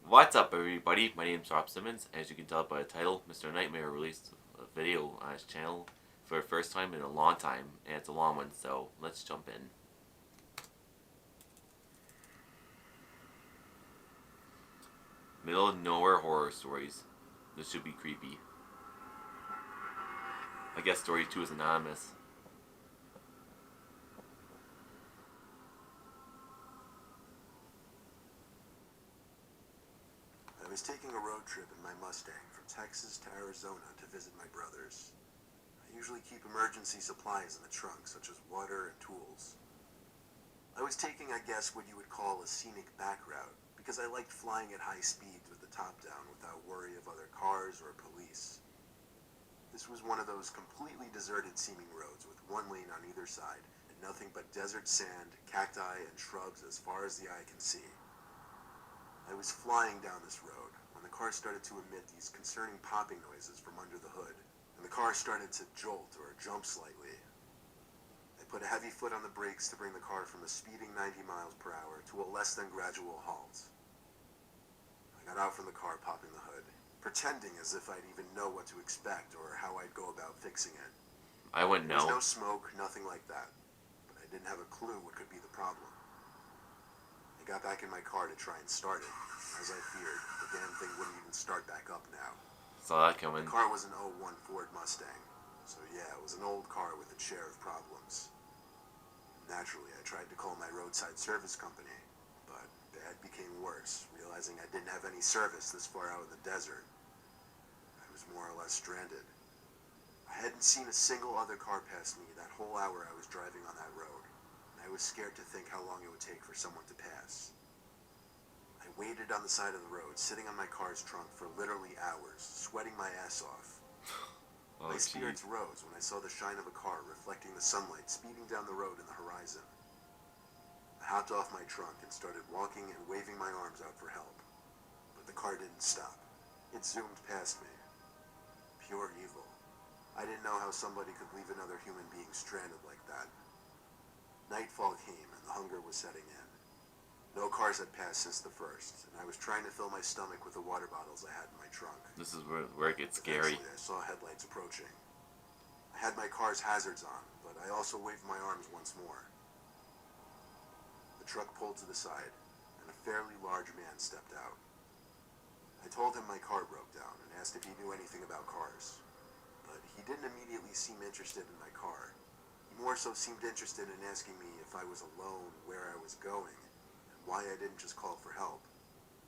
What's up, everybody? My name's Rob Simmons. As you can tell by the title, Mr. Nightmare released a video on his channel for the first time in a long time, and it's a long one, so let's jump in. Middle of nowhere horror stories. This should be creepy. I guess story 2 is anonymous. I was taking a road trip in my Mustang from Texas to Arizona to visit my brothers. I usually keep emergency supplies in the trunk, such as water and tools. I was taking, I guess, what you would call a scenic back route, because I liked flying at high speeds with the top down without worry of other cars or police. This was one of those completely deserted seeming roads with one lane on either side, and nothing but desert sand, cacti, and shrubs as far as the eye can see. I was flying down this road when the car started to emit these concerning popping noises from under the hood, and the car started to jolt or jump slightly. I put a heavy foot on the brakes to bring the car from a speeding 90 miles per hour to a less than gradual halt. I got out from the car, popping the hood, pretending as if I'd even know what to expect or how I'd go about fixing it. I wouldn't There was know. no smoke, nothing like that, but I didn't have a clue what could be the problem. I got back in my car to try and start it. As I feared, the damn thing wouldn't even start back up now. Saw that coming. The car was an '01 Ford Mustang, so yeah, it was an old car with its share of problems. Naturally, I tried to call my roadside service company, but bad became worse, realizing I didn't have any service this far out in the desert. I was more or less stranded. I hadn't seen a single other car pass me that whole hour I was driving on that road. I was scared to think how long it would take for someone to pass. I waited on the side of the road, sitting on my car's trunk for literally hours, sweating my ass off. Oh, My gee. spirits rose when I saw the shine of a car reflecting the sunlight speeding down the road in the horizon. I hopped off my trunk and started walking and waving my arms out for help. But the car didn't stop. It zoomed past me. Pure evil. I didn't know how somebody could leave another human being stranded like that. Nightfall came and the hunger was setting in. No cars had passed since the first, and I was trying to fill my stomach with the water bottles I had in my trunk. This is where it gets scary. Eventually, I saw headlights approaching. I had my car's hazards on, but I also waved my arms once more. The truck pulled to the side, and a fairly large man stepped out. I told him my car broke down and asked if he knew anything about cars, but he didn't immediately seem interested in my car. He more so seemed interested in asking me if I was alone, where I was going, and why I didn't just call for help.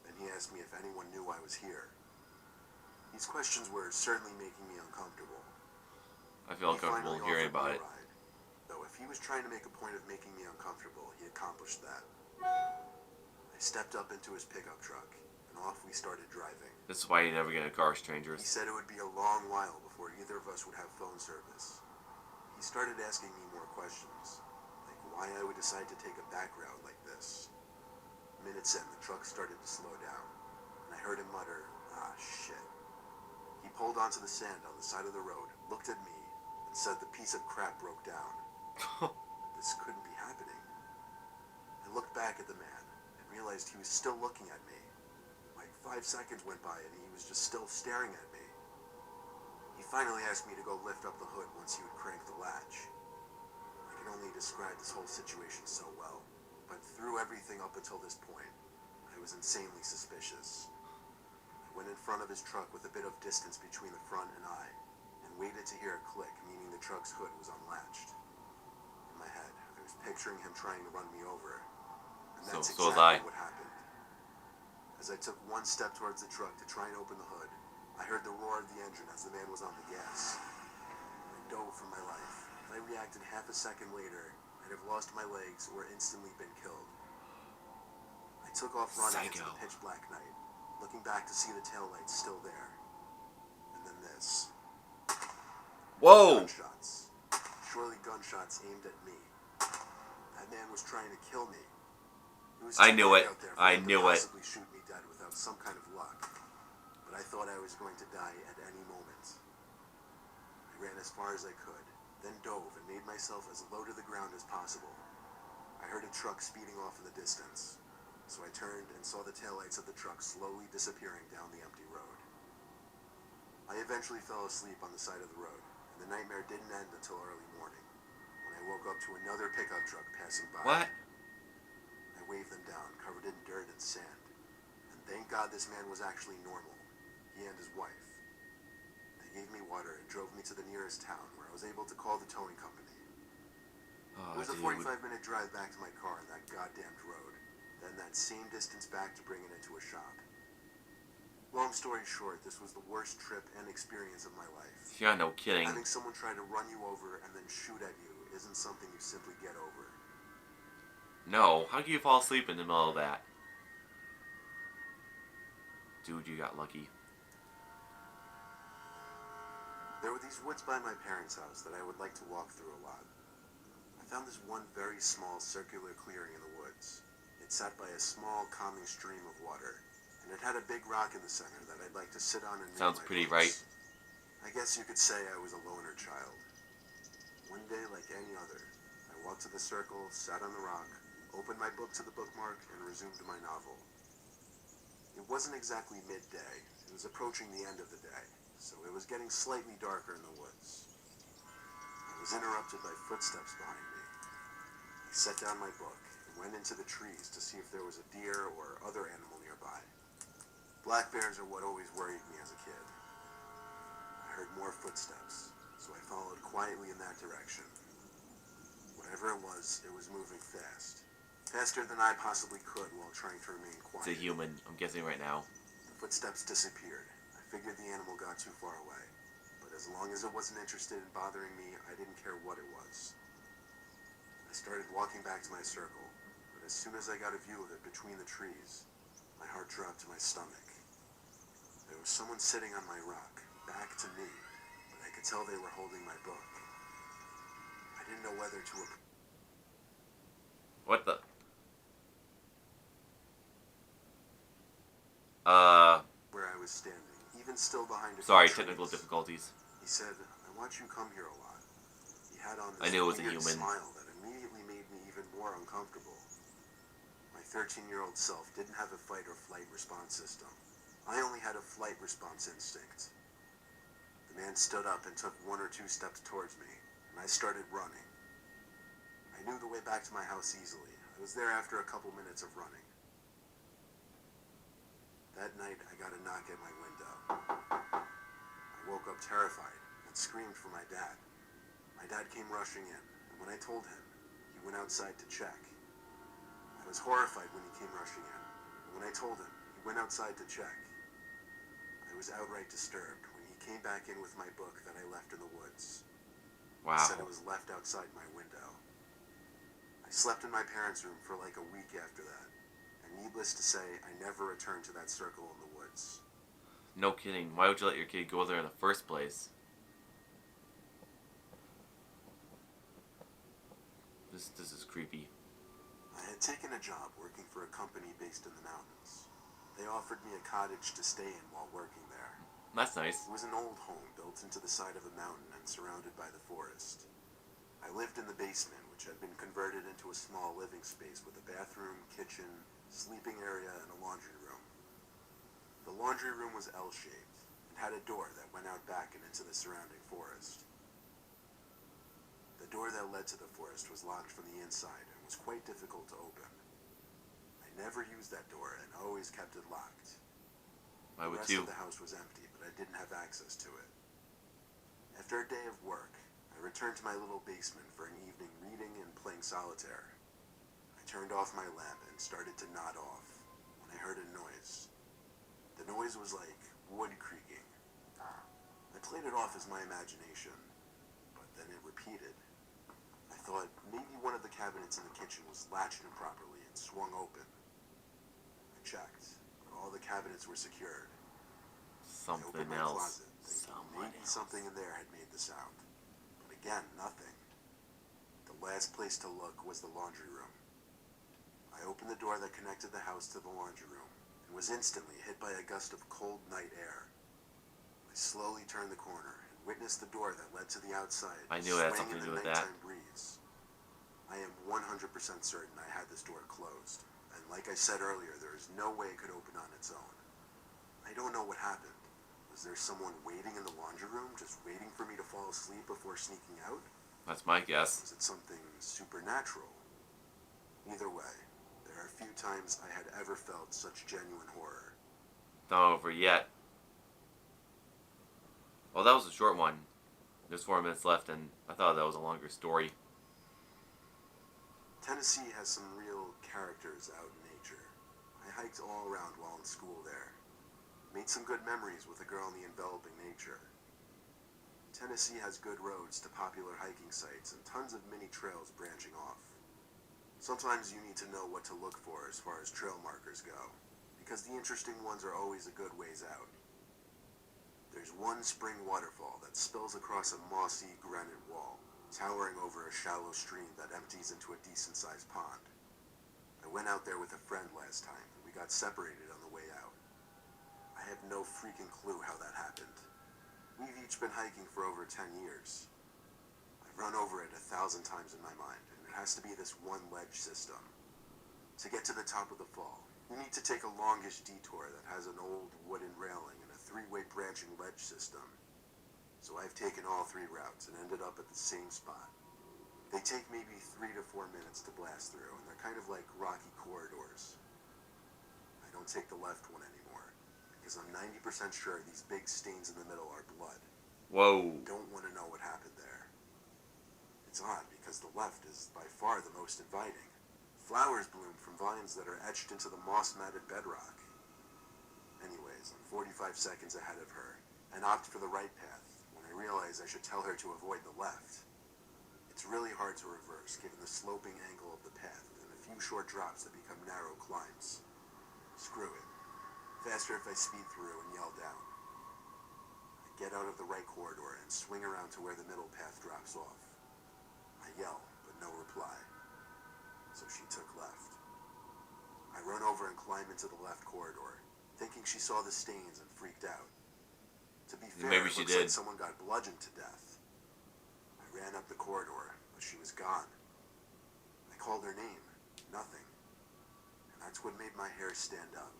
Then he asked me if anyone knew I was here. These questions were certainly making me uncomfortable. I feel He uncomfortable finally hearing offered about me a it. ride, though if he was trying to make a point of making me uncomfortable, he accomplished that. I stepped up into his pickup truck, and off we started driving. This is why you never get in a car, He strangers. said it would be a long while before either of us would have phone service. He started asking me more questions, like why I would decide to take a back route like this. Minutes in, the truck started to slow down, and I heard him mutter, "Ah, shit." He pulled onto the sand on the side of the road, looked at me, and said the piece of crap broke down. This couldn't be happening. I looked back at the man and realized he was still looking at me. Like 5 seconds went by and he was just still staring at me. He finally asked me to go lift up the hood once he would crank the latch. I can only describe this whole situation so well, but through everything up until this point, I was insanely suspicious. I went in front of his truck with a bit of distance between the front and I, and waited to hear a click, meaning the truck's hood was unlatched. In my head, I was picturing him trying to run me over, and that's So was I. exactly what happened. As I took one step towards the truck to try and open the hood, I heard the roar of the engine as the man was on the gas. I dove for my life. If I reacted half a second later, I'd have lost my legs or instantly been killed. I took off running into the pitch black night, looking back to see the taillights still there. And then this. Whoa! Gunshots. Surely gunshots aimed at me. That man was trying to kill me. It was I too knew late it. out there for I him to knew it. possibly shoot me dead without some kind of luck. But I thought I was going to die at any moment. I ran as far as I could, then dove and made myself as low to the ground as possible. I heard a truck speeding off in the distance. so I turned and saw the taillights of the truck slowly disappearing down the empty road. I eventually fell asleep on the side of the road, and the nightmare didn't end until early morning, when I woke up to another pickup truck passing by. What? I waved them down, covered in dirt and sand, and thank God this man was actually normal, he and his wife. They gave me water and drove me to the nearest town, where I was able to call the towing company. Oh, It was a dude. 45-minute drive back to my car on that goddamned road, then that same distance back to bring it into a shop. Long story short, this was the worst trip and experience of my life. Yeah, no kidding. Having someone try to run you over and then shoot at you isn't something you simply get over. No, how can you fall asleep in the middle of that? Dude, you got lucky. There were these woods by my parents' house that I would like to walk through a lot. I found this one very small circular clearing in the woods. It sat by a small, calming stream of water, and it had a big rock in the center that I'd like to sit on and read Sounds my pretty books. right. I guess you could say I was a loner child. One day, like any other, I walked to the circle, sat on the rock, opened my book to the bookmark, and resumed my novel. It wasn't exactly midday. It was approaching the end of the day, so it was getting slightly darker in the woods. I was interrupted by footsteps behind me. I set down my book and went into the trees to see if there was a deer or other animal nearby. Black bears are what always worried me as a kid. I heard more footsteps, so I followed quietly in that direction. Whatever it was moving fast. Faster than I possibly could while trying to remain quiet. It's a human, I'm guessing right now. The footsteps disappeared. I figured the animal got too far away, but as long as it wasn't interested in bothering me, I didn't care what it was. I started walking back to my circle, but as soon as I got a view of it between the trees, my heart dropped to my stomach. There was someone sitting on my rock, back to me, but I could tell they were holding my book. I didn't know whether to What the? where I was standing, even still behind a Sorry, few technical trees. difficulties. He said, "I watch you come here a lot." He had on I this knew it was a weird human. smile that immediately made me even more uncomfortable. My 13-year-old self didn't have a fight or flight response system. I only had a flight response instinct. The man stood up and took 1 or 2 steps towards me, and I started running. I knew the way back to my house easily. I was there after a couple minutes of running. That night, I got a knock at my window. I woke up terrified and screamed for my dad. My dad came rushing in, and when I told him, he went outside to check. I was horrified when he came rushing in, and when I told him, he went outside to check. I was outright disturbed when he came back in with my book that I left in the woods. Wow. He said it was left outside my window. I slept in my parents' room for like a week after that, and needless to say, I never returned to that circle in the woods. No kidding. Why would you let your kid go there in the first place? This is creepy. I had taken a job working for a company based in the mountains. They offered me a cottage to stay in while working there. That's nice. It was an old home built into the side of a mountain and surrounded by the forest. I lived in the basement, which had been converted into a small living space with a bathroom, kitchen, sleeping area, and a laundry room. The laundry room was L-shaped and had a door that went out back and into the surrounding forest. The door that led to the forest was locked from the inside and was quite difficult to open. I never used that door and always kept it locked. I The would rest too. of the house was empty, but I didn't have access to it. After a day of work, I returned to my little basement for an evening reading and playing solitaire. I turned off my lamp and started to nod off when I heard a noise. The noise was like wood creaking. I played it off as my imagination, but then it repeated. I thought maybe one of the cabinets in the kitchen was latched improperly and swung open. I checked, but all the cabinets were secured. I Something opened my else. closet, thinking Someone maybe else. something in there had made the sound. But again, nothing. The last place to look was the laundry room. I opened the door that connected the house to the laundry room and was instantly hit by a gust of cold night air. I slowly turned the corner and witnessed the door that led to the outside I knew it had swing something in to do the with that. nighttime breeze. I am 100% certain I had this door closed and And like I said earlier, there is no way it could open on its own. I don't know what happened. Was there someone waiting in the laundry room, just waiting for me to fall asleep before sneaking out? That's my guess. Was it something supernatural? Either way, there are few times I had ever felt such genuine horror. Not over yet. Well, that was a short one. There's 4 minutes left, and I thought that was a longer story. Tennessee has some real characters out in nature. I hiked all around while in school there. Made some good memories with a girl in the enveloping nature. Tennessee has good roads to popular hiking sites and tons of mini trails branching off. Sometimes you need to know what to look for as far as trail markers go, because the interesting ones are always a good ways out. There's one spring waterfall that spills across a mossy granite wall, towering over a shallow stream that empties into a decent-sized pond. I went out there with a friend last time, and we got separated on the way out. I have no freaking clue how that happened. We've each been hiking for over 10 years. I've run over it 1,000 times in my mind, and it has to be this one ledge system. To get to the top of the fall, you need to take a longish detour that has an old wooden railing and a 3-way branching ledge system. So I've taken all 3 routes and ended up at the same spot. They take maybe 3 to 4 minutes to blast through, and they're kind of like rocky corridors. I don't take the left one anymore, because I'm 90% sure these big stains in the middle are blood. Whoa. Don't want to know what happened there. It's odd, because the left is by far the most inviting. Flowers bloom from vines that are etched into the moss-matted bedrock. Anyways, I'm 45 seconds ahead of her, and opt for the right path when I realize I should tell her to avoid the left. It's really hard to reverse, given the sloping angle of the path and a few short drops that become narrow climbs. Screw it. Faster if I speed through and yell down. I get out of the right corridor and swing around to where the middle path drops off. I yell, but no reply. So she took left. I run over and climb into the left corridor, thinking she saw the stains and freaked out. To be fair, Maybe it she looks did. like someone got bludgeoned to death. I ran up the corridor, but she was gone. I called her name. Nothing. And that's what made my hair stand up.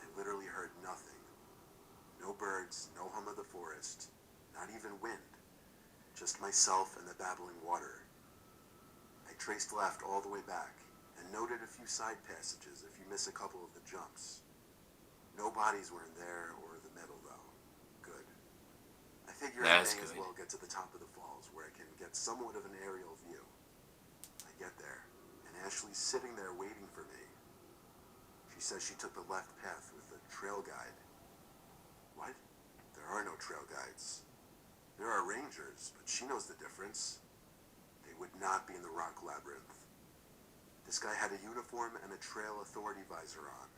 I literally heard nothing. No birds, no hum of the forest, not even wind. Just myself and the babbling water. I traced left all the way back, and noted a few side passages if you miss a couple of the jumps. No bodies were in there or the middle, though. Good. I figure I That's may as good. well get to the top of the falls, where I can get somewhat of an aerial view. I get there, and Ashley's sitting there waiting for me. She says she took the left path with a trail guide. What? There are no trail guides. There are rangers, but she knows the difference. They would not be in the rock labyrinth. This guy had a uniform and a trail authority visor on.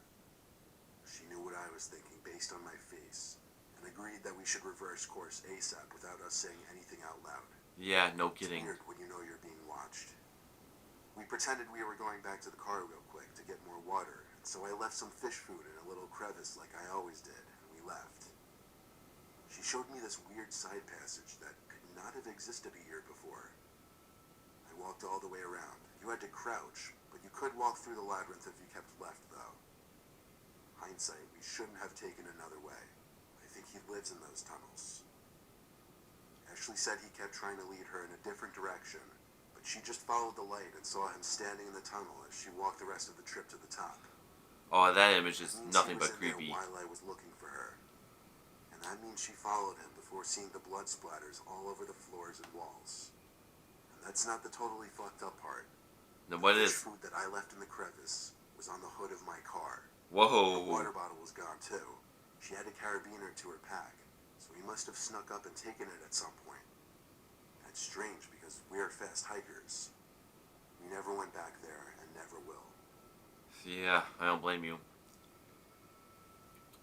She knew what I was thinking based on my face, and agreed that we should reverse course ASAP without us saying anything out loud. Yeah, no It's kidding. weird when you know you're being watched. We pretended we were going back to the car real quick to get more water, and so I left some fish food in a little crevice like I always did, and we left. She showed me this weird side passage that could not have existed a year before. I walked all the way around. You had to crouch, but you could walk through the labyrinth if you kept left, though. Hindsight, we shouldn't have taken another way. I think he lives in those tunnels. Ashley said he kept trying to lead her in a different direction, but she just followed the light and saw him standing in the tunnel as she walked the rest of the trip to the top. Oh, that image is That means nothing he was but in there creepy. while I was looking for her. And that means she followed him before seeing the blood splatters all over the floors and walls. And that's not the totally fucked up part. Then what The is? fish food that I left in the crevice was on the hood of my car. Her Whoa. water bottle was gone too. She had a carabiner to her pack, so he must have snuck up and taken it at some point. That's strange because we're fast hikers. We never went back there and never will. Yeah, I don't blame you.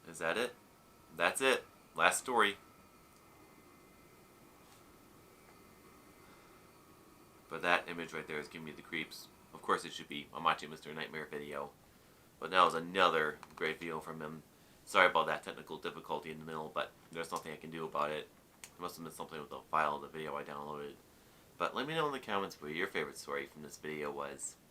Is that it? That's it. Last story. But that image right there is giving me the creeps. Of course it should be. I'm watching Mr. Nightmare video. But that was another great video from him. Sorry about that technical difficulty in the middle, but there's nothing I can do about it. It must have been something with the file of the video I downloaded. But let me know in the comments what your favorite story from this video was.